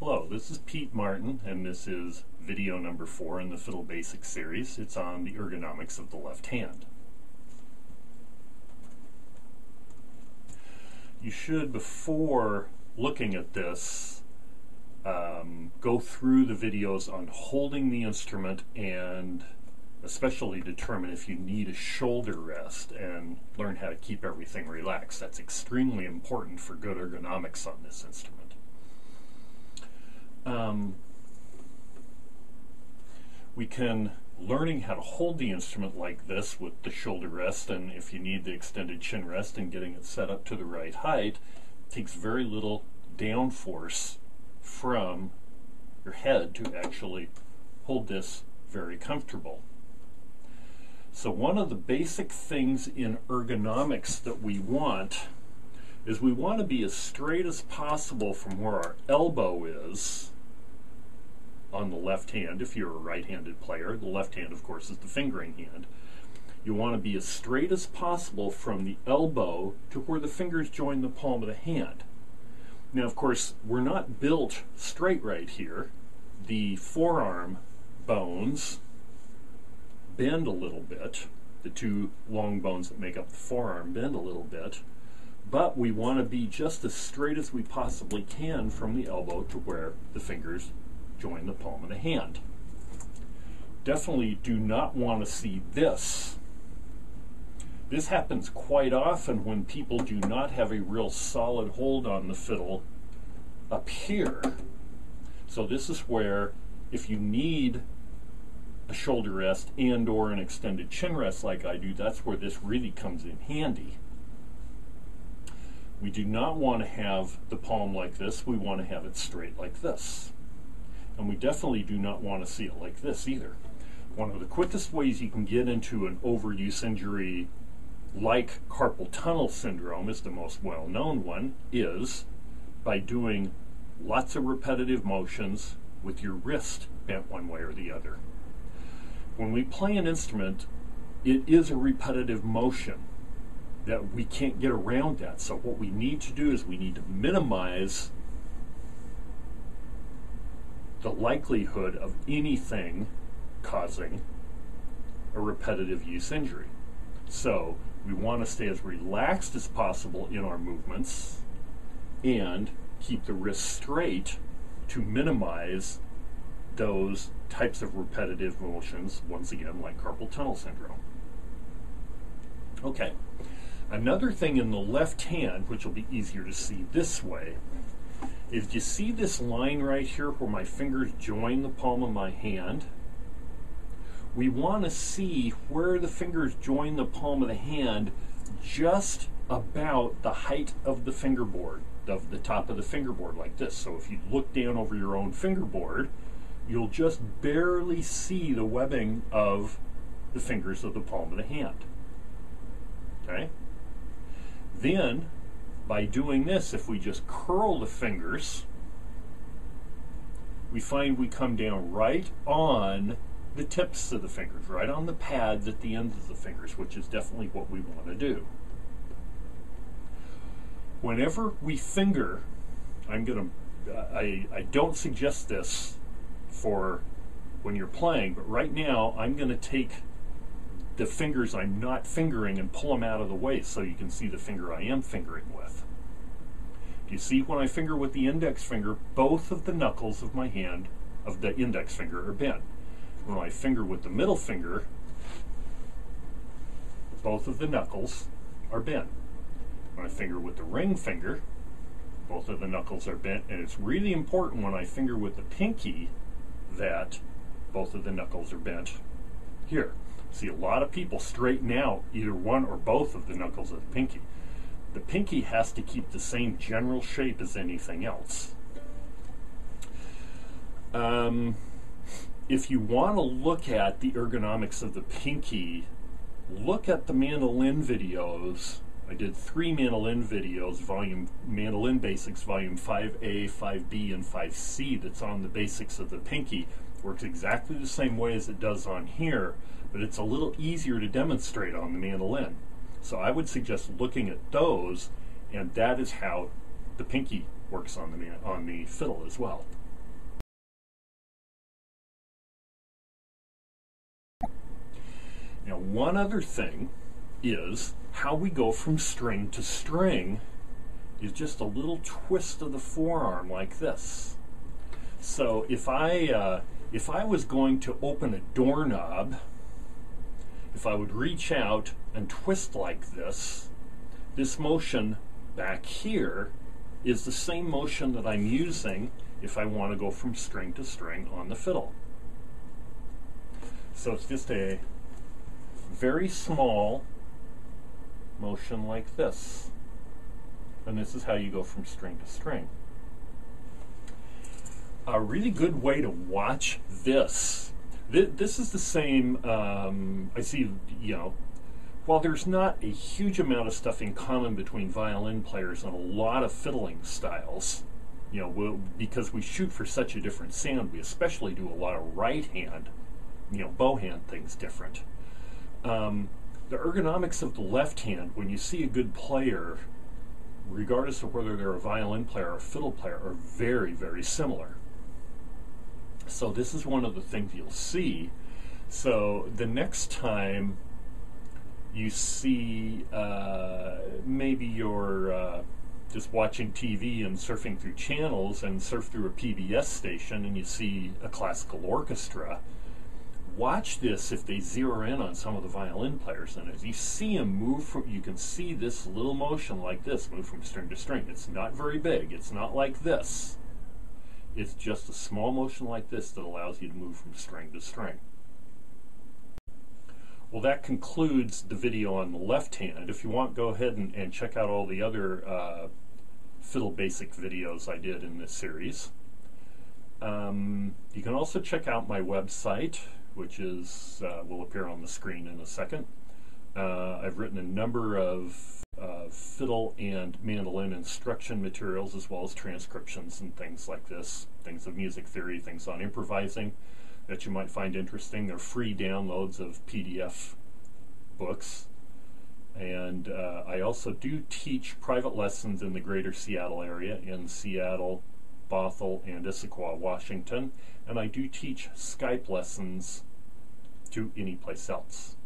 Hello, this is Pete Martin, and this is video number 4 in the Fiddle Basics series. It's on the ergonomics of the left hand. You should, before looking at this, go through the videos on holding the instrument and especially determine if you need a shoulder rest and learn how to keep everything relaxed. That's extremely important for good ergonomics on this instrument. We can, learning how to hold the instrument like this with the shoulder rest, and if you need the extended chin rest and getting it set up to the right height, takes very little downforce from your head to actually hold this very comfortable. So one of the basic things in ergonomics that we want is we want to be as straight as possible from where our elbow is on the left hand. If you're a right-handed player, the left hand, of course, is the fingering hand. You want to be as straight as possible from the elbow to where the fingers join the palm of the hand. Now, of course, we're not built straight right here. The forearm bones bend a little bit. The two long bones that make up the forearm bend a little bit. But we want to be just as straight as we possibly can from the elbow to where the fingers join the palm of the hand. Definitely do not want to see this. This happens quite often when people do not have a real solid hold on the fiddle up here. So this is where, if you need a shoulder rest and or an extended chin rest like I do, that's where this really comes in handy. We do not want to have the palm like this. We want to have it straight like this. And we definitely do not want to see it like this either. One of the quickest ways you can get into an overuse injury like carpal tunnel syndrome, is the most well-known one, is by doing lots of repetitive motions with your wrist bent one way or the other. When we play an instrument, it is a repetitive motion that we can't get around that. So what we need to do is we need to minimize the likelihood of anything causing a repetitive use injury. So we want to stay as relaxed as possible in our movements and keep the wrist straight to minimize those types of repetitive motions, once again, like carpal tunnel syndrome. Okay, another thing in the left hand, which will be easier to see this way, is you see this line right here where my fingers join the palm of my hand? We want to see where the fingers join the palm of the hand just about the height of the fingerboard, of the top of the fingerboard, like this. So if you look down over your own fingerboard, you'll just barely see the webbing of the fingers of the palm of the hand. Okay? Then, by doing this, if we just curl the fingers, we find we come down right on the tips of the fingers, right on the pads at the ends of the fingers, which is definitely what we want to do. Whenever we finger, I don't suggest this for when you're playing, but right now I'm going to take the fingers I'm not fingering and pull them out of the way so you can see the finger I am fingering with. You see, when I finger with the index finger, both of the knuckles of my hand, of the index finger, are bent. When I finger with the middle finger, both of the knuckles are bent. When I finger with the ring finger, both of the knuckles are bent, and it's really important when I finger with the pinky that both of the knuckles are bent here. See, a lot of people straighten out either one or both of the knuckles of the pinky. The pinky has to keep the same general shape as anything else. If you want to look at the ergonomics of the pinky, look at the mandolin videos. I did 3 mandolin videos, Mandolin Basics, Volume 5A, 5B, and 5C, that's on the basics of the pinky. Works exactly the same way as it does on here, but it's a little easier to demonstrate on the mandolin. So I would suggest looking at those, and that is how the pinky works on the fiddle as well. Now, one other thing is how we go from string to string is just a little twist of the forearm like this. So if I was going to open a doorknob, if I would reach out and twist like this motion back here is the same motion that I'm using if I want to go from string to string on the fiddle. So it's just a very small motion like this. And this is how you go from string to string. A really good way to watch this. This is the same, I see, you know, while there's not a huge amount of stuff in common between violin players and a lot of fiddling styles, you know, because we shoot for such a different sound, we especially do a lot of right hand, you know, bow hand things different. The ergonomics of the left hand, when you see a good player, regardless of whether they're a violin player or a fiddle player, are very, very similar. So this is one of the things you'll see. So the next time you see maybe you're just watching TV and surfing through channels and surf through a PBS station and you see a classical orchestra, watch this if they zero in on some of the violin players. And as you see them move from, you can see this little motion like this, move from string to string. It's not very big. It's not like this. It's just a small motion like this that allows you to move from string to string. Well, that concludes the video on the left hand. If you want, go ahead and check out all the other fiddle basic videos I did in this series. You can also check out my website, which is will appear on the screen in a second. I've written a number of fiddle and mandolin instruction materials, as well as transcriptions and things like this, things of music theory, things on improvising that you might find interesting. They're free downloads of PDF books. And I also do teach private lessons in the greater Seattle area, in Seattle, Bothell, and Issaquah, Washington. And I do teach Skype lessons to any place else.